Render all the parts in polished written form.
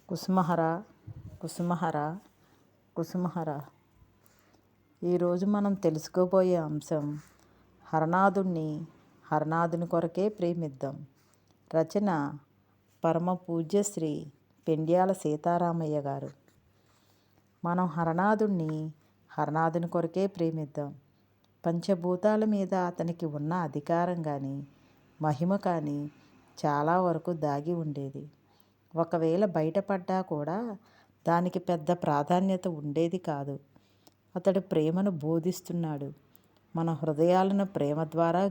కుసుమహర కుసుమహర కుసుమహర. ఈరోజు మనం తెలుసుకోబోయే అంశం హరనాథుని కొరకే ప్రేమిద్దాం. రచన పరమ పూజ్య శ్రీ పెండ్యాల సీతారామయ్య గారు. మనం హరనాథుని కొరకే ప్రేమిద్దాం. పంచభూతాల మీద అతనికి ఉన్న అధికారం కానీ మహిమ కానీ చాలా వరకు దాగి ఉండేది. ఒకవేళ బయటపడ్డా కూడా దానికి పెద్ద ప్రాధాన్యత ఉండేది కాదు. అతడు ప్రేమను బోధిస్తున్నాడు. మన హృదయాలను ప్రేమ ద్వారా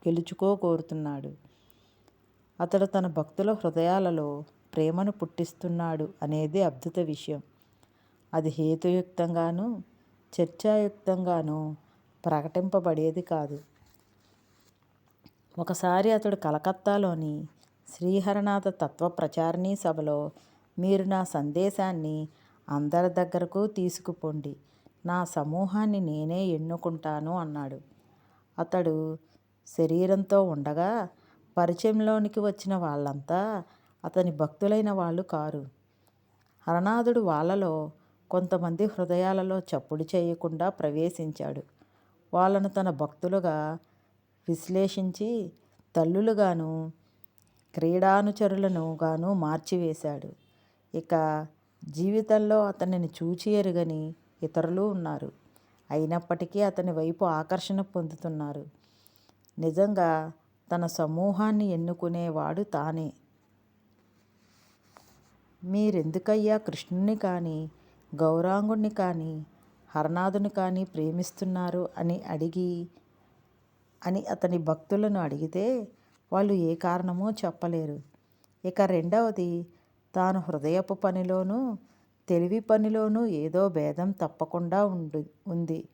గెలుచుకోగోరుతున్నాడు. అతడు తన భక్తుల హృదయాలలో ప్రేమను పుట్టిస్తున్నాడు అనేది అద్భుత విషయం. అది హేతుయుక్తంగానూ చర్చాయుక్తంగానూ ప్రకటింపబడేది కాదు. ఒకసారి అతడు కలకత్తాలోని శ్రీహరనాథ తత్వ ప్రచారిణీ సభలో, మీరు నా సందేశాన్ని అందరి దగ్గరకు తీసుకుపోండి, నా సమూహాన్ని నేనే ఎన్నుకుంటాను అన్నాడు. అతడు శరీరంతో ఉండగా పరిచయంలోనికి వచ్చిన వాళ్ళంతా అతని భక్తులైన వాళ్ళు కారు. హరనాథుడు వాళ్ళలో కొంతమంది హృదయాలలో చప్పుడు చేయకుండా ప్రవేశించాడు. వాళ్ళను తన భక్తులుగా విశ్లేషించి తల్లులుగాను క్రీడానుచరులను గాను మార్చివేశాడు. ఇక జీవితంలో అతనిని చూచి ఎరుగని ఇతరులు ఉన్నారు. అయినప్పటికీ అతని వైపు ఆకర్షణ పొందుతున్నారు. నిజంగా తన సమూహాన్ని ఎన్నుకునేవాడు తానే. మీరెందుకయ్యా కృష్ణుని కానీ గౌరాంగుణ్ణి కానీ హరనాథుని కానీ ప్రేమిస్తున్నారు అని అతని భక్తులను అడిగితే వాళ్ళు ఏ కారణమో చెప్పలేరు. ఇక రెండవది, తాను హృదయపు పనిలోనూ తెలివి పనిలోనూ ఏదో భేదం తప్పకుండా ఉంది.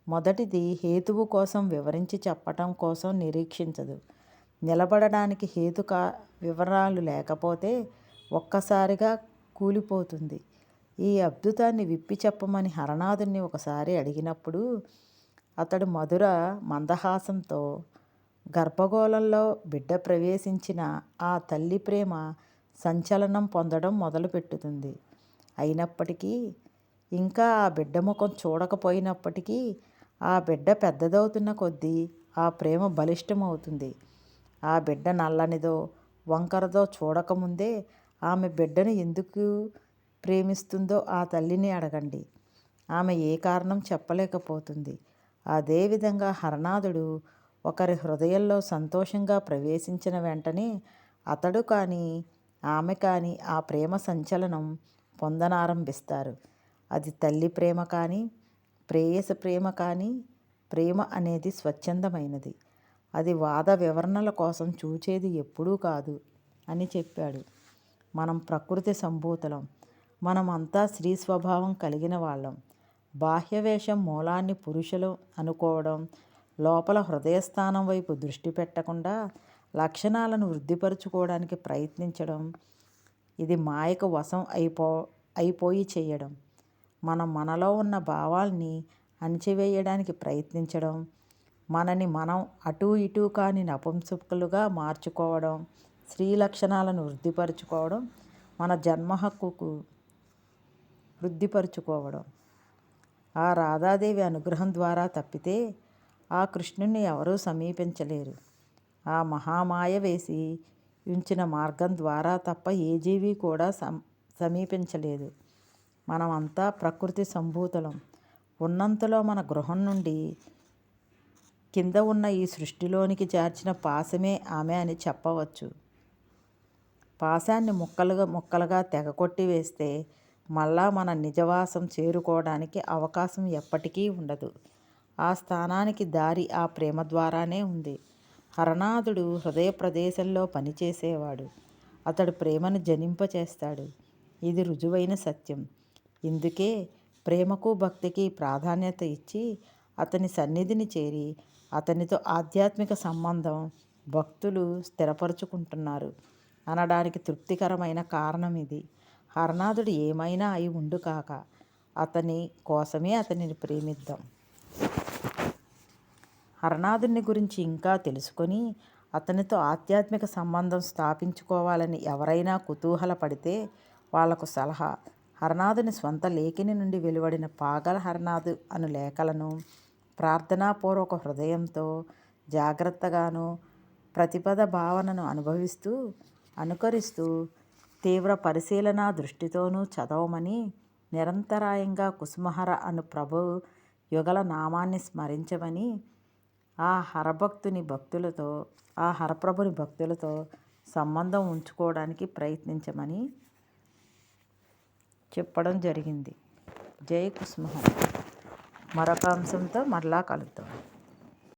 మొదటిది హేతువు కోసం వివరించి చెప్పటం కోసం నిరీక్షించదు. నిలబడడానికి వివరాలు లేకపోతే ఒక్కసారిగా కూలిపోతుంది. ఈ అద్భుతాన్ని విప్పి చెప్పమని హరనాథుని ఒకసారి అడిగినప్పుడు అతడు మధుర మందహాసంతో, గర్భగోళంలో బిడ్డ ప్రవేశించిన ఆ తల్లి ప్రేమ సంచలనం పొందడం మొదలుపెట్టుతుంది. అయినప్పటికీ, ఇంకా ఆ బిడ్డ ముఖం చూడకపోయినప్పటికీ, ఆ బిడ్డ పెద్దదవుతున్న కొద్దీ ఆ ప్రేమ బలిష్టమవుతుంది. ఆ బిడ్డ నల్లనిదో వంకరదో చూడకముందే ఆమె బిడ్డను ఎందుకు ప్రేమిస్తుందో ఆ తల్లిని అడగండి. ఆమె ఏ కారణం చెప్పలేకపోతుంది. అదేవిధంగా హరనాథుడు ఒకరి హృదయంలో సంతోషంగా ప్రవేశించిన వెంటనే అతడు కానీ ఆమె కానీ ఆ ప్రేమ సంచలనం పొందనారంభిస్తారు. అది తల్లి ప్రేమ కానీ ప్రేయసి ప్రేమ కానీ, ప్రేమ అనేది స్వచ్ఛందమైనది. అది వాద వివరణల కోసం చూచేది ఎప్పుడూ కాదు అని చెప్పాడు. మనం ప్రకృతి సంభూతులం. మనమంతా స్త్రీ స్వభావం కలిగిన వాళ్ళం. బాహ్యవేషం మూలాన్ని పురుషులు అనుకోవడం, లోపల హృదయస్థానం వైపు దృష్టి పెట్టకుండా లక్షణాలను వృద్ధిపరుచుకోవడానికి ప్రయత్నించడం, ఇది మాయకు వశం అయిపోయి చేయడం. మనలో ఉన్న భావాల్ని అణిచివేయడానికి ప్రయత్నించడం, మనని మనం అటూ ఇటూ కాని నపుంసకులుగా మార్చుకోవడం, స్త్రీ లక్షణాలను వృద్ధిపరుచుకోవడం, మన జన్మ హక్కుకు వృద్ధిపరుచుకోవడం. ఆ రాధాదేవి అనుగ్రహం ద్వారా తప్పితే ఆ కృష్ణుణ్ణి ఎవరూ సమీపించలేరు. ఆ మహామాయ వేసి ఉంచిన మార్గం ద్వారా తప్ప ఏ జీవి కూడా సమీపించలేదు. మనమంతా ప్రకృతి సంభూతులం. ఉన్నంతలో మన గృహం నుండి కింద ఉన్న ఈ సృష్టిలోనికి చేర్చిన పాశమే ఆమె అని చెప్పవచ్చు. పాశాన్ని ముక్కలుగా తెగకొట్టి వేస్తే మళ్ళా మన నిజవాసం చేరుకోవడానికి అవకాశం ఎప్పటికీ ఉండదు. ఆ స్థానానికి దారి ఆ ప్రేమ ద్వారానే ఉంది. హరనాథుడు హృదయ ప్రదేశంలో పనిచేసేవాడు. అతడు ప్రేమను జనింపచేస్తాడు. ఇది రుజువైన సత్యం. ఇందుకే ప్రేమకు భక్తికి ప్రాధాన్యత ఇచ్చి అతని సన్నిధిని చేరి అతనితో ఆధ్యాత్మిక సంబంధం భక్తులు స్థిరపరుచుకుంటున్నారు అనడానికి తృప్తికరమైన కారణం ఇది. హరనాథుడు ఏమైనా అయి ఉండు కాక, అతని కోసమే అతనిని ప్రేమిద్దాం. హరనాథుని గురించి ఇంకా తెలుసుకొని అతనితో ఆధ్యాత్మిక సంబంధం స్థాపించుకోవాలని ఎవరైనా కుతూహలపడితే వాళ్లకు సలహా. హరనాథుని స్వంత లేఖిని నుండి వెలువడిన పాగల హరనాథు అను లేఖలను ప్రార్థనాపూర్వక హృదయంతో జాగ్రత్తగాను ప్రతిపద భావనను అనుభవిస్తూ అనుకరిస్తూ తీవ్ర పరిశీలనా దృష్టితోనూ చదవమని నిరంతరాయంగా కుసుమహర అను ప్రభు యుగల నామాన్ని స్మరించమని ఆ హరప్రభుని భక్తులతో సంబంధం ఉంచుకోవడానికి ప్రయత్నించమని చెప్పడం జరిగింది. జై కుసుమహర. మరొక అంశంతో మరలా కలుద్దాం.